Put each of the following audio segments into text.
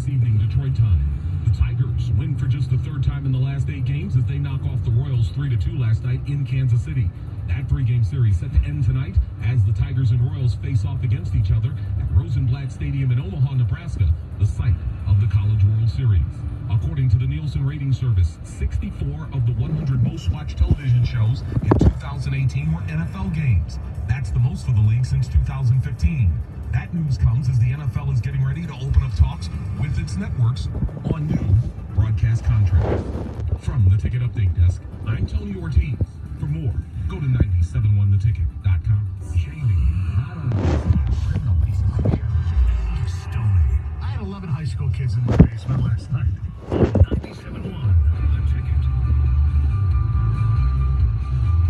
this evening, Detroit time. The Tigers win for just the third time in the last 8 games as they knock off the Royals 3-2 last night in Kansas City. That 3-game series set to end tonight as the Tigers and Royals face off against each other at Rosenblatt Stadium in Omaha, Nebraska, the site of the College World Series. According to the Nielsen Rating Service, 64 of the 100 most watched television shows in 2018 were NFL games. That's the most for the league since 2015. That news comes as the NFL is getting ready to open up talks with its networks on new broadcast contracts. From the Ticket Update Desk, I'm Tony Ortiz. For more, go to 971theticket.com. Jamie, not only criminal pieces of shit, and Stoney. I had 11 high school kids in the basement last night. 97.1 The Ticket.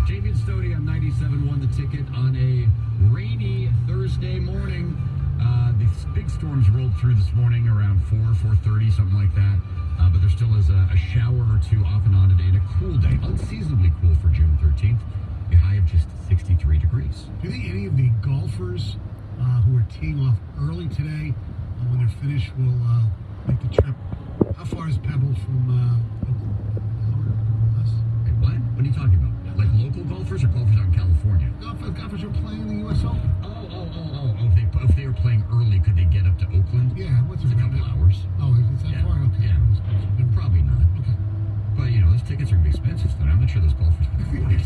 Jamie and Stoney on 97.1 The Ticket on a rainy Thursday morning. The big storms rolled through this morning around 4:30, something like that. But there still is a shower or two off and on today and a cool day. Unseasonably cool for June 13th. A high of just 63 degrees. Do you think any of the golfers who are teeing off early today, when they're finished, will make the trip? How far is Pebble from Oakland? An hour or less? Hey, what? What are you talking about? Like local golfers or golfers out in California? Golfers are playing in the U.S. Open. Oh. If they were playing early, could they get up to Oakland? Yeah, what's It's a couple hours. Oh, is it that far? Okay. Yeah. Probably not. Okay. But, those tickets are going to be expensive, so I'm not sure those golfers can afford it.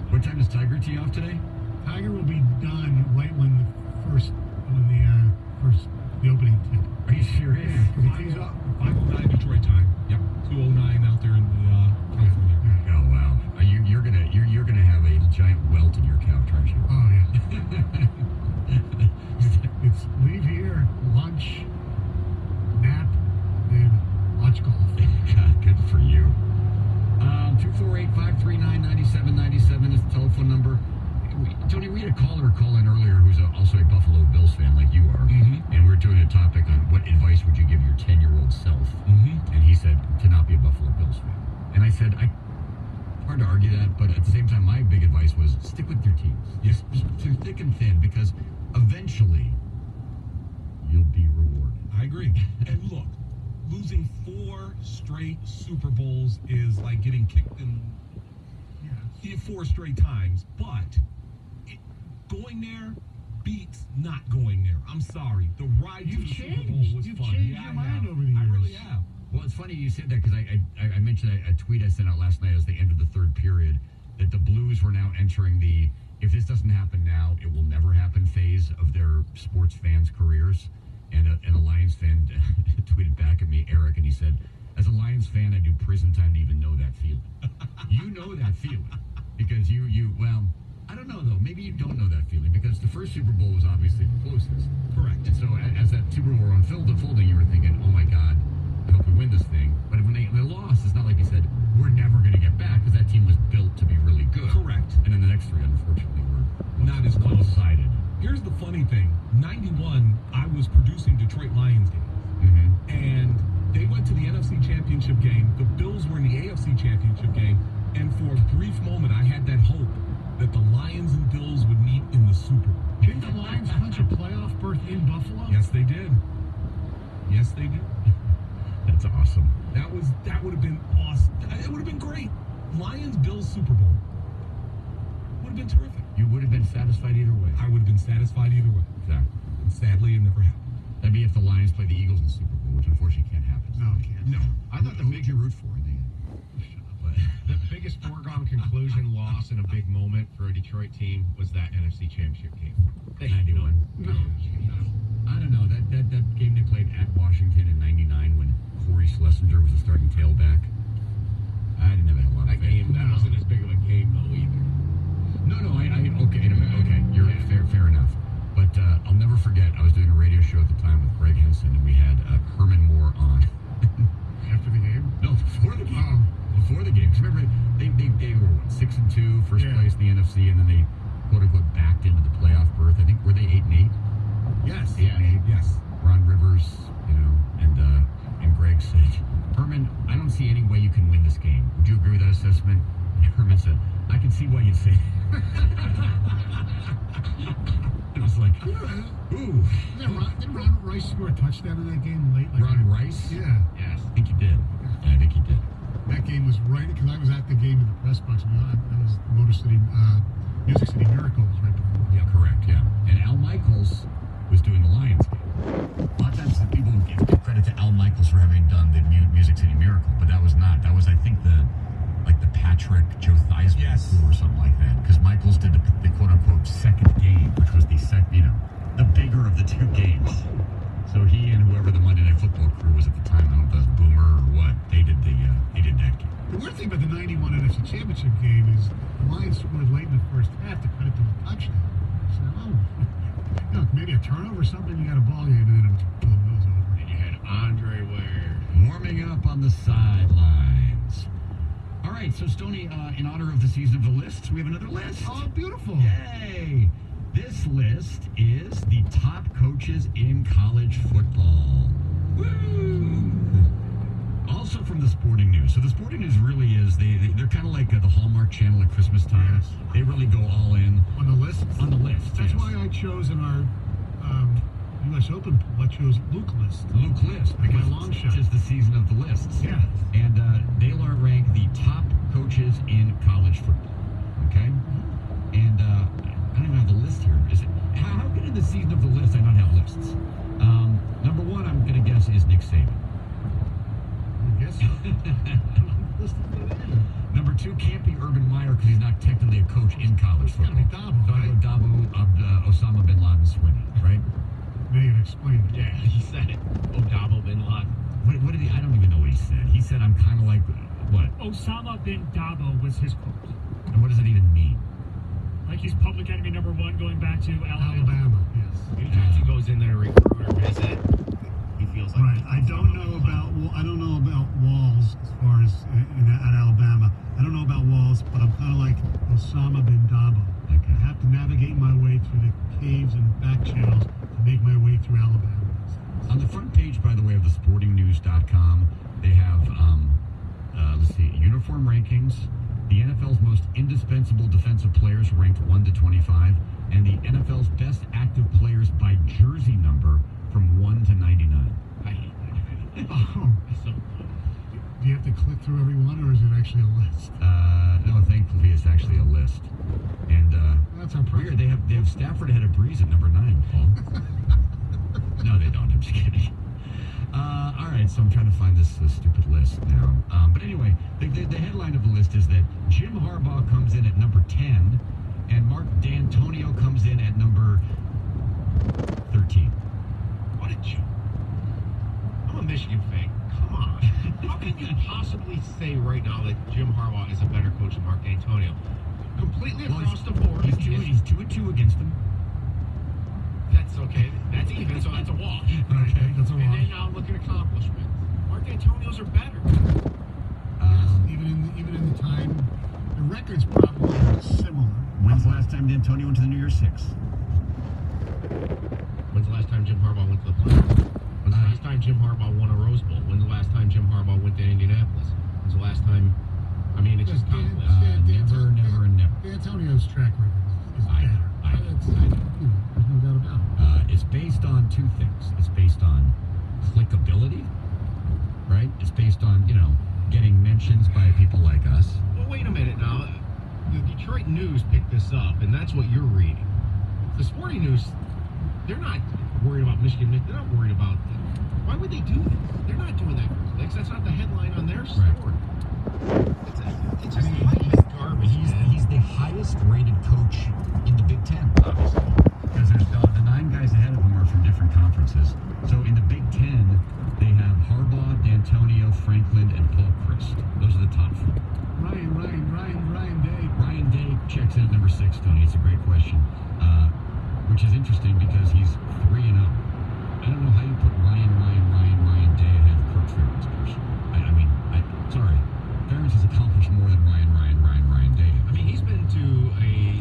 What time does Tiger tee off today? Tiger will be done right when the opening tip. Are you serious? Yeah, because he tees off. 5:09 Detroit time. Yep, 2:09 out there in California. Oh, wow. You're gonna have a giant welt in your couch, aren't you? Oh, yeah. It's leave here, lunch, nap, then watch golf. God, good for you. 248-539-9797 is the telephone number. Tony, we had a caller call in earlier who's also a Buffalo Bills fan like you are. Mm-hmm. And we're doing a topic on what advice would you give your 10-year-old self. Mm-hmm. And he said to not be a Buffalo Bills fan. And I said, hard to argue that, but at the same time, my big advice was stick with your teams. Yes. Just through thick and thin, because eventually you'll be rewarded. I agree. And look, losing 4 straight Super Bowls is like getting kicked in 4 straight times, but going there beats not going there. I'm sorry. The ride to the Super Bowl was You've fun. changed your mind over the years. I really have. Well, it's funny you said that because I mentioned a tweet I sent out last night as the end of the third period that the Blues were now entering the if this doesn't happen now, it will never happen phase of their sports fans' careers. And a Lions fan tweeted back at me, Eric, and he said, as a Lions fan, I do prison time to even know that feeling. You know that feeling because well, I don't know, though. Maybe you don't know that feeling because the first Super Bowl was obviously the closest. Correct. And so as that Super Bowl were unfolding, you were thinking, oh, my God, I hope we win this thing. But when they lost, it's not like you said, we're never going to get back because that team was built to be really good. Correct. And then the next 3, unfortunately, were Not as close. one-sided. Here's the funny thing. 91, I was producing Detroit Lions games. Mm-hmm. And they went to the NFC Championship game. The Bills were in the AFC Championship game. And for a brief moment, I had that hope that the Lions and Bills would meet in the Super Bowl. Didn't the Lions punch a playoff berth in Buffalo? Yes, they did. Yes, they did. That's awesome. That would have been awesome. It would have been great. Lions-Bills Super Bowl. Would have been terrific. You would have been satisfied either way. I would have been satisfied either way. Exactly. And sadly, it never happened. That'd be if the Lions play the Eagles in the Super Bowl, which unfortunately can't happen. No, it can't. No. I thought Who would you root for in the end? But the biggest foregone conclusion loss in a big moment for a Detroit team was that NFC Championship game. 91. No. I don't know. That game they played at Washington in 99 when Corey Schlesinger was the starting tailback. I didn't have a lot of That game, that wasn't as big of a game though either. Okay, you're fair enough. But I'll never forget, I was doing a radio show at the time with Greg Henson, and we had Herman Moore on. After the game? No, before the game. Before the game. 'Cause remember, they were 6-2, first place in the NFC, and then they quote-unquote backed into the playoff berth. I think, were they 8-8? Yes. 8-8. Yes. Ron Rivers, and Greg said, Herman, I don't see any way you can win this game. Would you agree with that assessment? And Herman said, I can see why you'd say that. I was like, Yeah. ooh. Didn't Ron Rice score a touchdown in that game late? Ron Rice? Yeah. Yes. I think he did. Yeah, I think he did. That game was right, because I was at the game in the press box. That was Motor City, Music City Miracle was right before. Yeah, correct, yeah. And Al Michaels was doing the Lions game. A lot of times people give credit to Al Michaels for having done the Music City Miracle, but that was not. That was, I think, the Patrick Joe Theismann crew or something like that. Because Michaels did the quote-unquote second game, which was the bigger of the two games. So he and whoever the Monday Night Football crew was at the time, I don't know if that was Boomer or what, they did that game. The weird thing about the 91 NFC Championship game is the Lions scored late in the first half to cut it to a touchdown. So, maybe a turnover or something, you got a ball game, and then it was over. And you had Andre Ware warming up on the sidelines. All right, so Stoney, in honor of the season of the lists, we have another list. Oh, beautiful. Yay! This list is the top coaches in college football. Woo! Also from the Sporting News. So the Sporting News really is, they're kind of like the Hallmark Channel at Christmas time. Yes. They really go all in. On the list? On the list, That's yes. why I chose in our U.S. Open poll, I chose Luke List. Luke List, Like because my long shot. it's the season of the lists. Yeah. And they are ranked the top coaches in college football. Okay? And I don't even have the list here. Is it? How can in the season of the list I not have lists? Number one, I'm going to guess, is Nick Saban. I guess so. Number two can't be Urban Meyer because he's not technically a coach in college It's gotta be football. Dabo, So I right? go Dabo, Osama bin Laden Swinney, right? Maybe you explain it. Yeah, he said it. Odabo bin Laden. What did he? I don't even know what he said. He said, "I'm kind of like what?" Osama bin Dabo was his quote. And what does it even mean? Like he's public enemy number one going back to Alabama. Alabama, yes. Anytime he goes in there to recruit or visit, he feels like Right. I don't know about Walls as far as at Alabama. I don't know about Walls, but I'm kind of like Osama bin Dabo. Okay. I have to navigate my way through the caves and back channels to make my way through Alabama. On the front page, by the way, of the sportingnews.com, they have, let's see, uniform rankings, the NFL's most indispensable defensive players ranked 1 to 25, and the NFL's best active players by jersey number from 1 to 99. I hate that. Oh, So, do you have to click through every one, or is it actually a list? No, thankfully it's actually a list. And That's impressive. weird, they have Stafford ahead of Breeze at number 9, Paul. No, they don't. I'm just kidding. All right, so I'm trying to find this stupid list now. But anyway, the headline of the list is that Jim Harbaugh comes in at number 10, and Mark D'Antonio comes in at number 13. what a joke. I'm a Michigan fan. Come on. How can you possibly say right now that Jim Harbaugh is a better coach than Mark D'Antonio? Completely across the board. He's 2-2 against them. That's okay. That's even, so that's a wash. Okay, that's a And then wash. now look at accomplishments. Mark D'Antonio's are better. Even in the time, the records probably are similar. When's the last time D'Antonio went to the New Year's Six? When's the last time Jim Harbaugh went to the playoffs? When's the last time Jim Harbaugh won a Rose Bowl? When's the last time Jim Harbaugh went to Indianapolis? When's the last time? I mean, it's just countless. Never. D'Antonio's track record is I know, better. I know. There's no doubt about it. It's based on two things. It's based on clickability, right? It's based on, getting mentions by people like us. Well, wait a minute now. The Detroit News picked this up, and that's what you're reading. The Sporting News, they're not worried about Michigan. They're not worried about why would they do this? They're not doing that for clicks. That's not the headline on their story. It's just garbage. He's the highest rated coach in the Big Ten, obviously. Because there's the 9 guys ahead of him are from different conferences. So in the Big Ten, they have Harbaugh, D'Antonio, Franklin, and Paul Chryst. Those are the top 4. Ryan Day. Ryan Day checks in at number 6, Tony. It's a great question. Which is interesting because he's 3-0. I don't know how you put Ryan Day ahead of Kirk Ferentz personally. Sorry. Ferentz has accomplished more than Ryan Day. I mean, he's been to a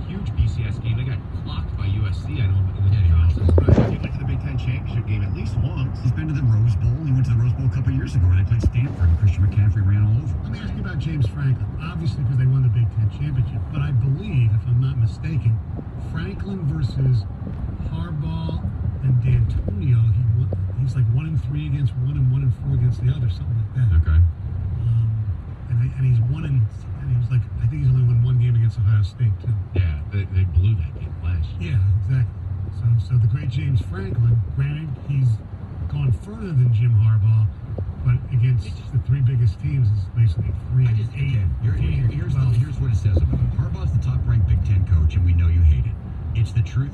huge BCS game. They got clocked by USC, I know, in the playoffs. He went to the Big Ten championship game at least once. He's been to the Rose Bowl. He went to the Rose Bowl a couple years ago where they played Stanford and Christian McCaffrey ran all over. Let me ask you about James Franklin. Obviously, because they won the Big Ten championship, but I believe, if I'm not mistaken, mistaken, Franklin versus Harbaugh and D'Antonio, he's like 1-3 against one and 1-4 against the other, something like that. Okay. And he's and he was like, I think he's only won one game against Ohio State too. Yeah, they blew that game last year. Yeah, exactly. So the great James Franklin, granted, he's gone further than Jim Harbaugh, but against the three biggest teams is basically 3-8. Here's what it says about him. Harbaugh's the top-ranked Big Ten coach, and we know you hate it. It's the truth.